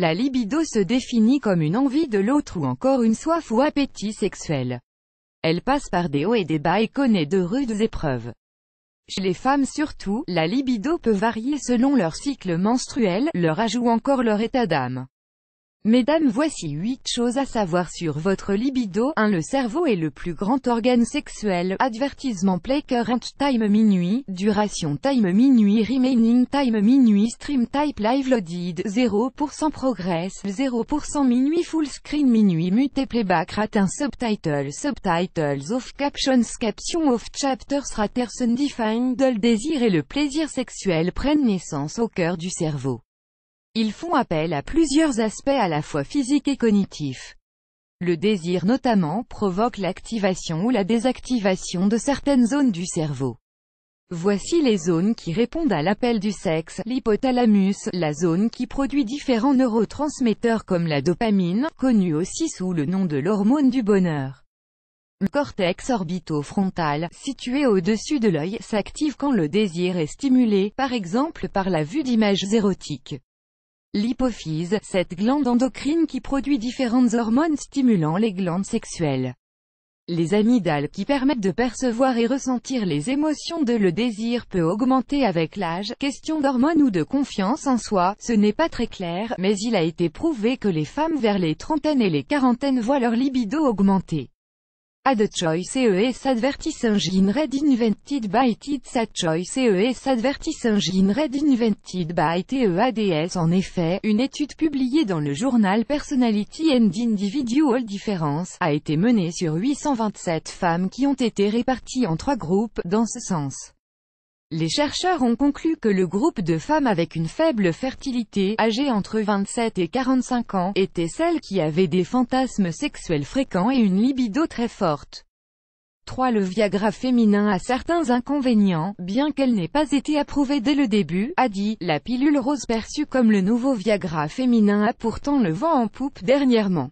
La libido se définit comme une envie de l'autre ou encore une soif ou appétit sexuel. Elle passe par des hauts et des bas et connaît de rudes épreuves. Chez les femmes surtout, la libido peut varier selon leur cycle menstruel, leur âge ou encore leur état d'âme. Mesdames, voici 8 choses à savoir sur votre libido. 1. Le cerveau est le plus grand organe sexuel. Advertisement: play current time minuit, duration time minuit, remaining time minuit, stream type live loaded, 0% progress, 0% minuit, full screen minuit, mute playback rate, subtitles off, captions off, chapters raters undefined. Le désir et le plaisir sexuel prennent naissance au cœur du cerveau. Ils font appel à plusieurs aspects à la fois physiques et cognitifs. Le désir notamment provoque l'activation ou la désactivation de certaines zones du cerveau. Voici les zones qui répondent à l'appel du sexe: l'hypothalamus, la zone qui produit différents neurotransmetteurs comme la dopamine, connue aussi sous le nom de l'hormone du bonheur. Le cortex orbitofrontal, situé au-dessus de l'œil, s'active quand le désir est stimulé, par exemple par la vue d'images érotiques. L'hypophyse, cette glande endocrine qui produit différentes hormones stimulant les glandes sexuelles. Les amygdales qui permettent de percevoir et ressentir les émotions. Le désir peut augmenter avec l'âge. Question d'hormones ou de confiance en soi, ce n'est pas très clair, mais il a été prouvé que les femmes vers les trentaines et les quarantaines voient leur libido augmenter. Ad choice ES advertising red invented by TEADS. Ad choice ES advertising red invented by TEADS. En effet, une étude publiée dans le journal Personality and Individual Difference a été menée sur 827 femmes qui ont été réparties en 3 groupes. Dans ce sens, les chercheurs ont conclu que le groupe de femmes avec une faible fertilité, âgées entre 27 et 45 ans, étaient celles qui avaient des fantasmes sexuels fréquents et une libido très forte. 3. Le Viagra féminin a certains inconvénients, bien qu'elle n'ait pas été approuvée dès le début, a dit. La pilule rose perçue comme le nouveau Viagra féminin a pourtant le vent en poupe dernièrement.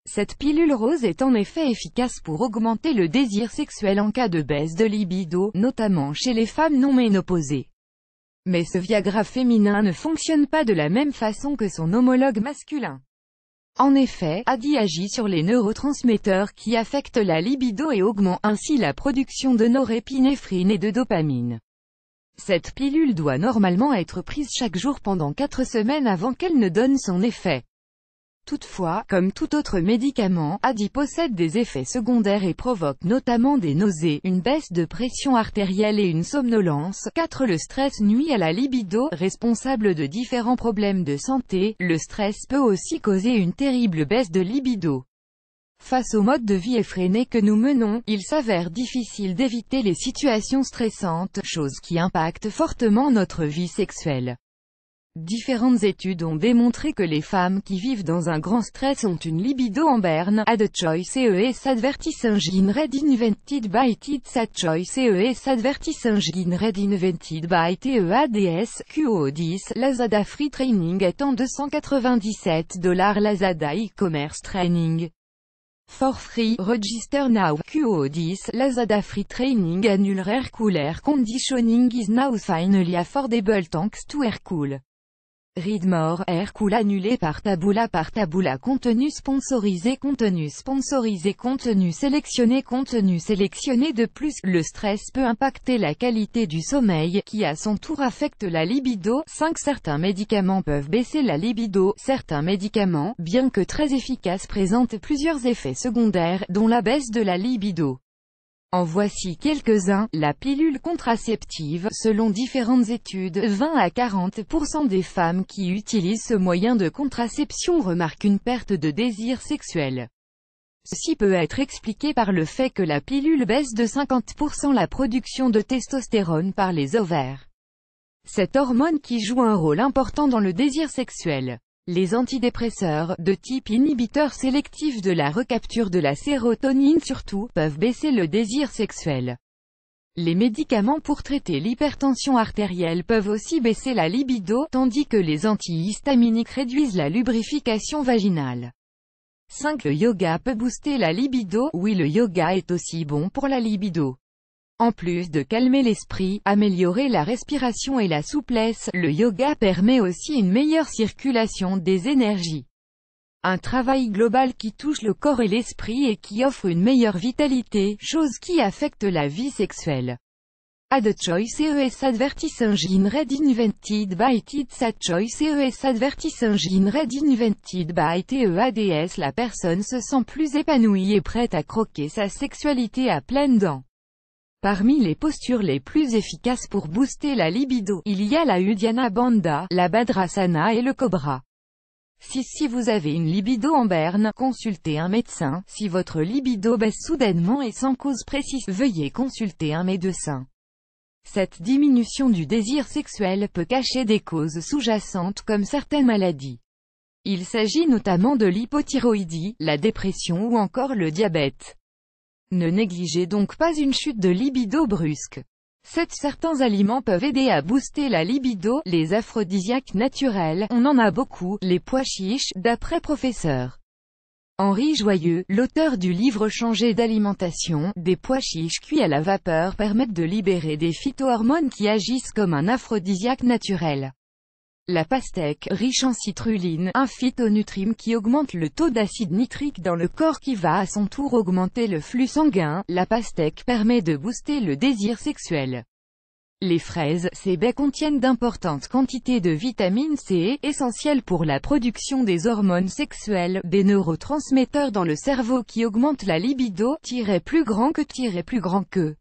Cette pilule rose est en effet efficace pour augmenter le désir sexuel en cas de baisse de libido, notamment chez les femmes non ménopausées. Mais ce Viagra féminin ne fonctionne pas de la même façon que son homologue masculin. En effet, agit sur les neurotransmetteurs qui affectent la libido et augmentent ainsi la production de norépinéphrine et de dopamine. Cette pilule doit normalement être prise chaque jour pendant 4 semaines avant qu'elle ne donne son effet. Toutefois, comme tout autre médicament, possède des effets secondaires et provoque notamment des nausées, une baisse de pression artérielle et une somnolence. 4. Le stress nuit à la libido, responsable de différents problèmes de santé. Le stress peut aussi causer une terrible baisse de libido. Face au mode de vie effréné que nous menons, il s'avère difficile d'éviter les situations stressantes, chose qui impacte fortement notre vie sexuelle. Différentes études ont démontré que les femmes qui vivent dans un grand stress ont une libido en berne. Ad choice ES advertising red invented by TEADS. Ad choice ES advertising red invented by TEADS. QO10. Lazada Free Training étant $297. Lazada e-commerce training. For free, register now. QO10. Lazada Free Training annule Air Cool. Air conditioning is now finally affordable thanks to Air Cool. Read more. Air Cool annulé par Taboola. Contenu sponsorisé. Contenu sélectionné. De plus, le stress peut impacter la qualité du sommeil, qui à son tour affecte la libido. 5. Certains médicaments peuvent baisser la libido. Certains médicaments, bien que très efficaces, présentent plusieurs effets secondaires, dont la baisse de la libido. En voici quelques-uns. La pilule contraceptive. Selon différentes études, 20 à 40% des femmes qui utilisent ce moyen de contraception remarquent une perte de désir sexuel. Ceci peut être expliqué par le fait que la pilule baisse de 50% la production de testostérone par les ovaires. Cette hormone qui joue un rôle important dans le désir sexuel. Les antidépresseurs, de type inhibiteur sélectif de la recapture de la sérotonine surtout, peuvent baisser le désir sexuel. Les médicaments pour traiter l'hypertension artérielle peuvent aussi baisser la libido, tandis que les antihistaminiques réduisent la lubrification vaginale. 5. Le yoga peut booster la libido. Oui, le yoga est aussi bon pour la libido. En plus de calmer l'esprit, améliorer la respiration et la souplesse, le yoga permet aussi une meilleure circulation des énergies. Un travail global qui touche le corps et l'esprit et qui offre une meilleure vitalité, chose qui affecte la vie sexuelle. Ad choice ES advertising read invented by TEADS. Ad choice ES advertising read invented by TEADS. La personne se sent plus épanouie et prête à croquer sa sexualité à pleines dents. Parmi les postures les plus efficaces pour booster la libido, il y a la Uddiyana Bandha, la Bhadrasana et le Cobra. Si vous avez une libido en berne, consultez un médecin. Si votre libido baisse soudainement et sans cause précise, veuillez consulter un médecin. Cette diminution du désir sexuel peut cacher des causes sous-jacentes comme certaines maladies. Il s'agit notamment de l'hypothyroïdie, la dépression ou encore le diabète. Ne négligez donc pas une chute de libido brusque. Certains aliments peuvent aider à booster la libido, les aphrodisiaques naturels, on en a beaucoup, les pois chiches, d'après Professeur Henri Joyeux, l'auteur du livre Changer d'alimentation, des pois chiches cuits à la vapeur permettent de libérer des phytohormones qui agissent comme un aphrodisiaque naturel. La pastèque, riche en citrulline, un phytonutriment qui augmente le taux d'acide nitrique dans le corps qui va à son tour augmenter le flux sanguin. La pastèque permet de booster le désir sexuel. Les fraises, ces baies contiennent d'importantes quantités de vitamine C, essentielles pour la production des hormones sexuelles, des neurotransmetteurs dans le cerveau qui augmentent la libido, plus grand que.